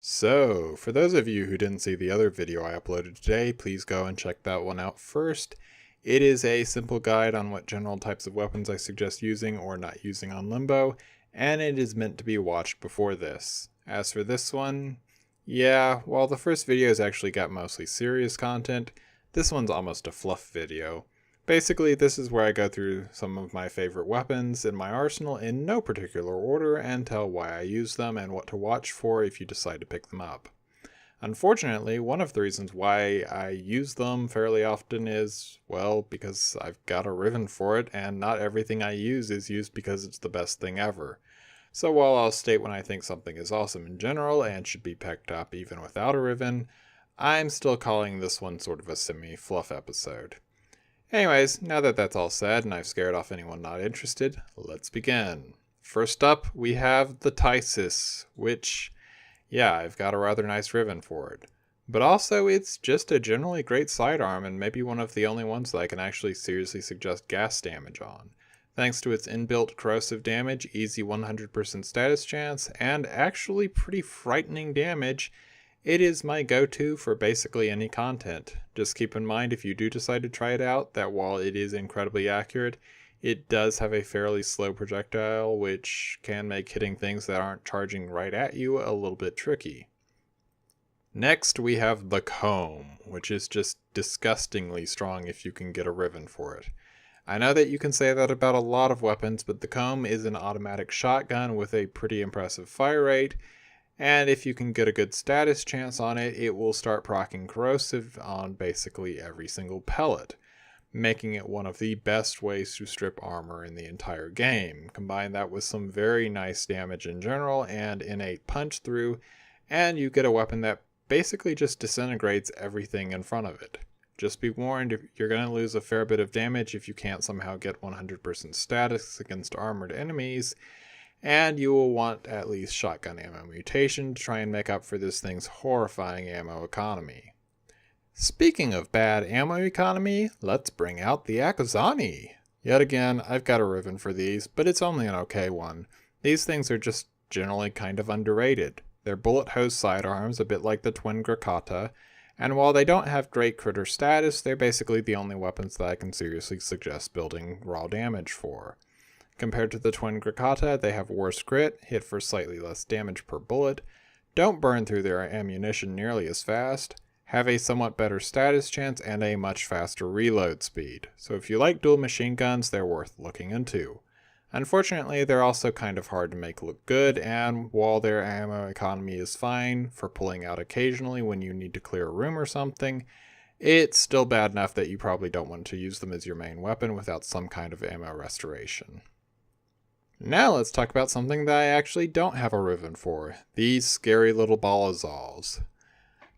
So, for those of you who didn't see the other video I uploaded today, please go and check that one out first. It is a simple guide on what general types of weapons I suggest using or not using on Limbo, and it is meant to be watched before this. As for this one, yeah, while the first videos actually got mostly serious content, this one's almost a fluff video. Basically, this is where I go through some of my favorite weapons in my arsenal in no particular order and tell why I use them and what to watch for if you decide to pick them up. Unfortunately, one of the reasons why I use them fairly often is, well, because I've got a Riven for it, and not everything I use is used because it's the best thing ever. So while I'll state when I think something is awesome in general and should be picked up even without a Riven, I'm still calling this one sort of a semi-fluff episode. Anyways, now that that's all said and I've scared off anyone not interested, let's begin. First up, we have the Tysis, which, yeah, I've got a rather nice Riven for it. But also, it's just a generally great sidearm and maybe one of the only ones that I can actually seriously suggest gas damage on. Thanks to its inbuilt corrosive damage, easy 100% status chance, and actually pretty frightening damage, it is my go-to for basically any content. Just keep in mind if you do decide to try it out that while it is incredibly accurate, it does have a fairly slow projectile, which can make hitting things that aren't charging right at you a little bit tricky. Next, we have the Kohm, which is just disgustingly strong if you can get a Riven for it. I know that you can say that about a lot of weapons, but the Kohm is an automatic shotgun with a pretty impressive fire rate, and if you can get a good status chance on it, it will start proccing corrosive on basically every single pellet, making it one of the best ways to strip armor in the entire game. Combine that with some very nice damage in general and innate punch through, and you get a weapon that basically just disintegrates everything in front of it. Just be warned, you're going to lose a fair bit of damage if you can't somehow get 100% status against armored enemies, and you will want at least shotgun ammo mutation to try and make up for this thing's horrifying ammo economy. Speaking of bad ammo economy, let's bring out the Akzanni. Yet again, I've got a Riven for these, but it's only an okay one. These things are just generally kind of underrated. They're bullet hose sidearms, a bit like the twin Kripath, and while they don't have great critter status, they're basically the only weapons that I can seriously suggest building raw damage for. Compared to the twin Kripath, they have worse crit, hit for slightly less damage per bullet, don't burn through their ammunition nearly as fast, have a somewhat better status chance, and a much faster reload speed. So if you like dual machine guns, they're worth looking into. Unfortunately, they're also kind of hard to make look good, and while their ammo economy is fine for pulling out occasionally when you need to clear a room or something, it's still bad enough that you probably don't want to use them as your main weapon without some kind of ammo restoration. Now let's talk about something that I actually don't have a Riven for, these scary little Balazols.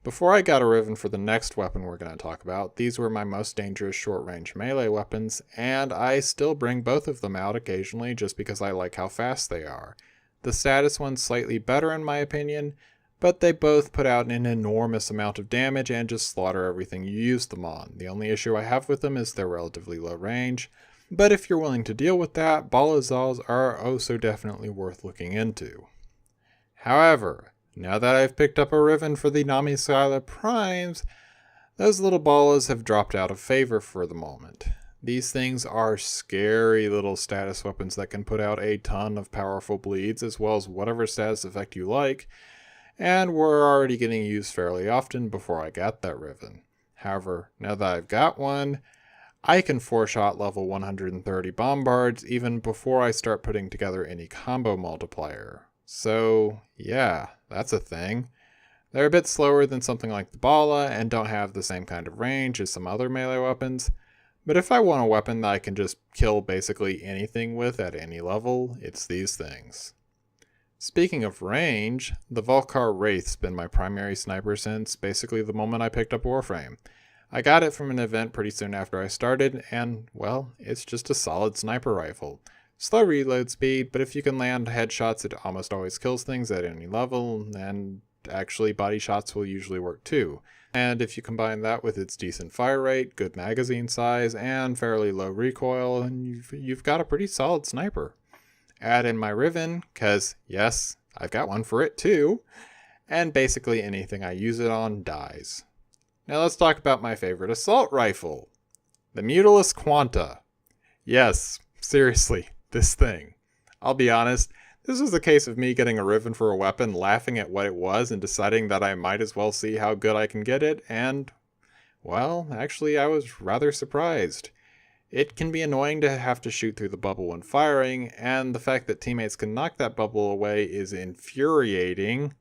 Before I got a Riven for the next weapon we're going to talk about, these were my most dangerous short-range melee weapons, and I still bring both of them out occasionally just because I like how fast they are. The status one's slightly better in my opinion, but they both put out an enormous amount of damage and just slaughter everything you use them on. The only issue I have with them is their relatively low range, but if you're willing to deal with that, Balazols are oh so definitely worth looking into. However, now that I've picked up a Riven for the Nami-Scylla Primes, those little ballas have dropped out of favor for the moment. These things are scary little status weapons that can put out a ton of powerful bleeds as well as whatever status effect you like, and were already getting used fairly often before I got that Riven. However, now that I've got one, I can 4-shot level 130 bombards even before I start putting together any combo multiplier. So yeah, that's a thing. They're a bit slower than something like the Bala and don't have the same kind of range as some other melee weapons, but if I want a weapon that I can just kill basically anything with at any level, it's these things. Speaking of range, the Vulkar Wraith's been my primary sniper since basically the moment I picked up Warframe. I got it from an event pretty soon after I started, and, well, it's just a solid sniper rifle. Slow reload speed, but if you can land headshots, it almost always kills things at any level, and actually body shots will usually work too. And if you combine that with its decent fire rate, good magazine size, and fairly low recoil, you've got a pretty solid sniper. Add in my Riven, cause yes, I've got one for it too, and basically anything I use it on dies. Now let's talk about my favorite assault rifle, the Mutalist Quanta. Yes, seriously, this thing. I'll be honest, this was a case of me getting a Riven for a weapon, laughing at what it was, and deciding that I might as well see how good I can get it, and, well, actually I was rather surprised. It can be annoying to have to shoot through the bubble when firing, and the fact that teammates can knock that bubble away is infuriating.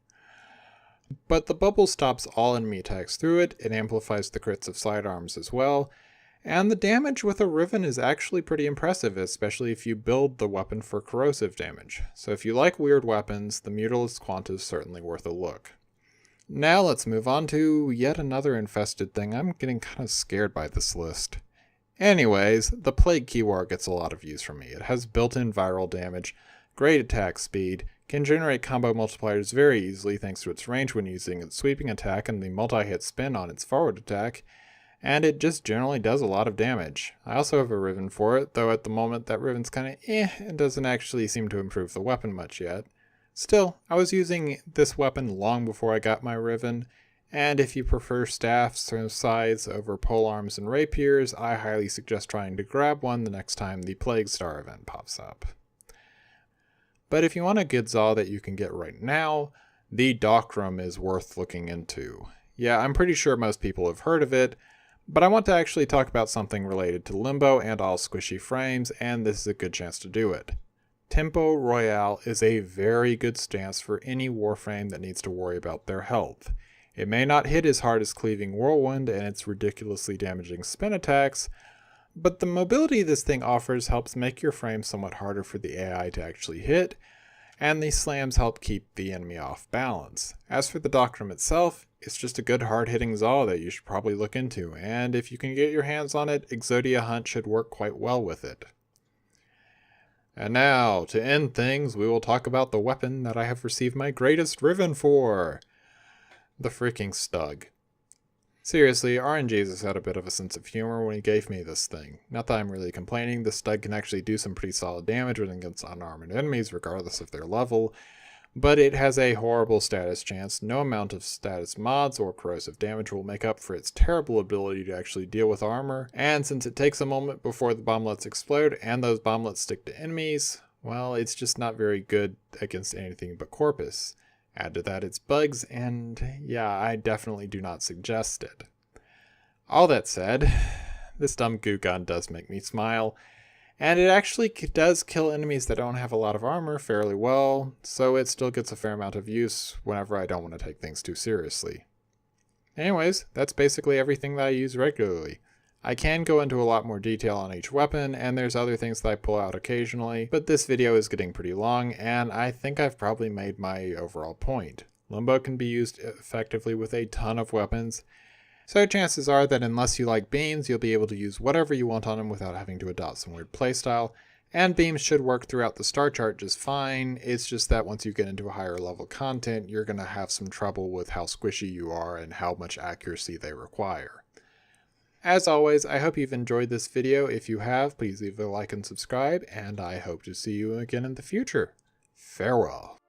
But the bubble stops all enemy attacks through it, it amplifies the crits of sidearms as well, and the damage with a Riven is actually pretty impressive, especially if you build the weapon for corrosive damage. So if you like weird weapons, the Mutalist Quanta is certainly worth a look. Now let's move on to yet another infested thing. I'm getting kind of scared by this list. Anyways, the Plague Kiwar gets a lot of use from me. It has built-in viral damage, great attack speed, can generate combo multipliers very easily thanks to its range when using its sweeping attack and the multi-hit spin on its forward attack, and it just generally does a lot of damage. I also have a Riven for it, though at the moment that Riven's kinda and doesn't actually seem to improve the weapon much yet. Still, I was using this weapon long before I got my Riven, and if you prefer staffs or scythes over polearms and rapiers, I highly suggest trying to grab one the next time the Plague Star event pops up. But if you want a good Zaw that you can get right now, the Dokrahm is worth looking into. Yeah, I'm pretty sure most people have heard of it, but I want to actually talk about something related to Limbo and all squishy frames, and this is a good chance to do it. Tempo Royale is a very good stance for any warframe that needs to worry about their health. It may not hit as hard as Cleaving Whirlwind and its ridiculously damaging spin attacks, but the mobility this thing offers helps make your frame somewhat harder for the AI to actually hit, and these slams help keep the enemy off balance. As for the Dokrahm itself, it's just a good hard-hitting Zaw that you should probably look into, and if you can get your hands on it, Exodia Hunt should work quite well with it. And now, to end things, we will talk about the weapon that I have received my greatest Riven for. The freaking Stug. Seriously, RNGesus had a bit of a sense of humor when he gave me this thing. Not that I'm really complaining, the Stug can actually do some pretty solid damage when against unarmored enemies regardless of their level, but it has a horrible status chance. No amount of status mods or corrosive damage will make up for its terrible ability to actually deal with armor, and since it takes a moment before the bomblets explode and those bomblets stick to enemies, well, it's just not very good against anything but Corpus. Add to that its bugs, and yeah, I definitely do not suggest it. All that said, this dumb goo gun does make me smile, and it actually does kill enemies that don't have a lot of armor fairly well, so it still gets a fair amount of use whenever I don't want to take things too seriously. Anyways, that's basically everything that I use regularly. I can go into a lot more detail on each weapon, and there's other things that I pull out occasionally, but this video is getting pretty long, and I think I've probably made my overall point. Limbo can be used effectively with a ton of weapons, so chances are that unless you like beams, you'll be able to use whatever you want on them without having to adopt some weird playstyle, and beams should work throughout the star chart just fine. It's just that once you get into a higher level content, you're going to have some trouble with how squishy you are and how much accuracy they require. As always, I hope you've enjoyed this video. If you have, please leave a like and subscribe, and I hope to see you again in the future. Farewell.